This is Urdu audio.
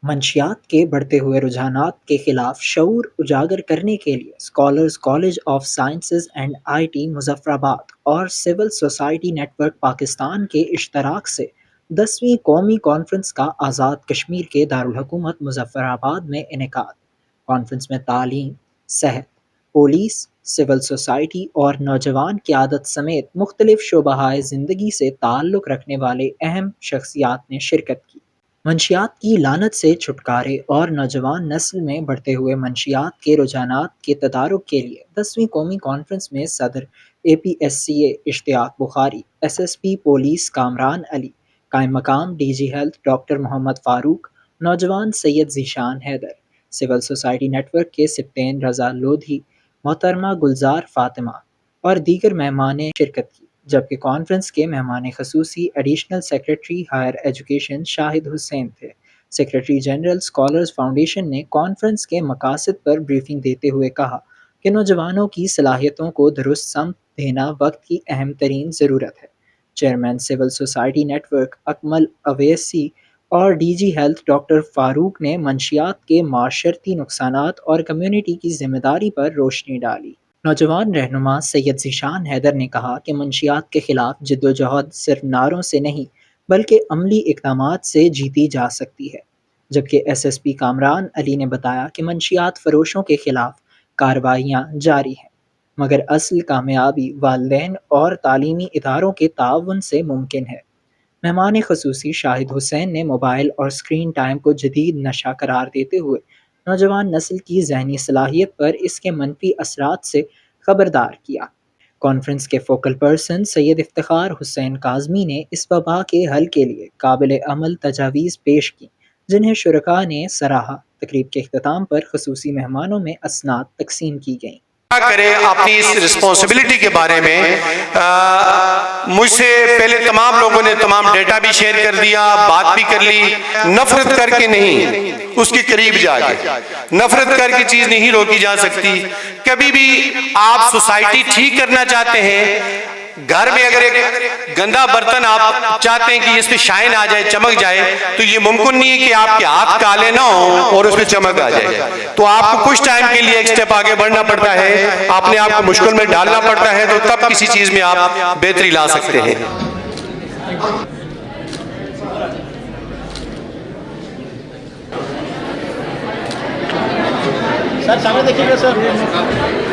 منشیات کے بڑھتے ہوئے رجحانات کے خلاف شعور اجاگر کرنے کے لیے scholars college of sciences and I T Muzaffarabad اور civil society network Pakistan کے اشتراک سے 10ویں قومی کانفرنس کا آزاد کشمیر کے دارالحکومت مظفر آباد میں انعقاد۔ کانفرنس میں تعلیم، صحت، پولیس، سول سوسائٹی اور نوجوان قیادت سمیت مختلف شعبۂ زندگی سے تعلق رکھنے والے اہم شخصیات نے شرکت کی۔ منشیات کی لعنت سے چھٹکارے اور نوجوان نسل میں بڑھتے ہوئے منشیات کے رجحانات کے تدارک کے لیے 10ویں قومی کانفرنس میں صدر APSCA Ishtiaq Bukhari, SSP police Kamran Ali, قائم مقام DG health doctor Muhammad Farooq, نوجوان Syed Zeeshan Haider, civil society network کے سپتین رضا لودھی، محترمہ گلزار فاطمہ اور دیگر مہمان نے شرکت کی، جبکہ کانفرنس کے مہمان خصوصی ایڈیشنل سیکریٹری ہائر ایجوکیشن شاہد حسین تھے۔ سیکریٹری جنرل اسکالرز فاؤنڈیشن نے کانفرنس کے مقاصد پر بریفنگ دیتے ہوئے کہا کہ نوجوانوں کی صلاحیتوں کو درست سمت دینا وقت کی اہم ترین ضرورت ہے۔ Chairman civil society network Akmal Owaisi اور DG ہیلتھ ڈاکٹر فاروق نے منشیات کے معاشرتی نقصانات اور کمیونٹی کی ذمہ داری پر روشنی ڈالی۔ نوجوان رہنما سید ذیشان حیدر نے کہا کہ منشیات کے خلاف جدوجہد صرف نعروں سے نہیں بلکہ عملی اقدامات سے جیتی جا سکتی ہے، جبکہ SSP کامران علی نے بتایا کہ منشیات فروشوں کے خلاف کارروائیاں جاری ہیں، مگر اصل کامیابی والدین اور تعلیمی اداروں کے تعاون سے ممکن ہے۔ مہمان خصوصی شاہد حسین نے موبائل اور اسکرین ٹائم کو جدید نشہ قرار دیتے ہوئے نوجوان نسل کی ذہنی صلاحیت پر اس کے منفی اثرات سے خبردار کیا۔ کانفرنس کے فوکل پرسن سید افتخار حسین کاظمی نے اس وبا کے حل کے لیے قابل عمل تجاویز پیش کی، جنہیں شرکاء نے سراہا۔ تقریب کے اختتام پر خصوصی مہمانوں میں اسناد تقسیم کی گئیں۔ کرے اپنی اس رسپانسبلٹی کے بارے میں مجھ سے پہلے تمام لوگوں نے تمام ڈیٹا بھی شیئر کر دیا، بات بھی کر لی۔ نفرت کر کے نہیں، اس کے قریب جا کے، نفرت کر کے چیز نہیں روکی جا سکتی۔ کبھی بھی آپ سوسائٹی ٹھیک کرنا چاہتے ہیں، گھر میں اگر ایک گندا برتن آپ چاہتے ہیں کہ اس پہ شائن آ جائے، چمک جائے، تو یہ ممکن نہیں ہے کہ آپ کے ہاتھ کالے نہ ہوں اور اس پہ چمک آ جائے۔ تو آپ کو کچھ ٹائم کے لیے ایک سٹیپ آگے بڑھنا پڑتا ہے، اپنے آپ کو مشکل میں ڈالنا پڑتا ہے، تو تب کسی چیز میں آپ بہتری لا سکتے ہیں۔ سر سامنے دیکھیے گا سر۔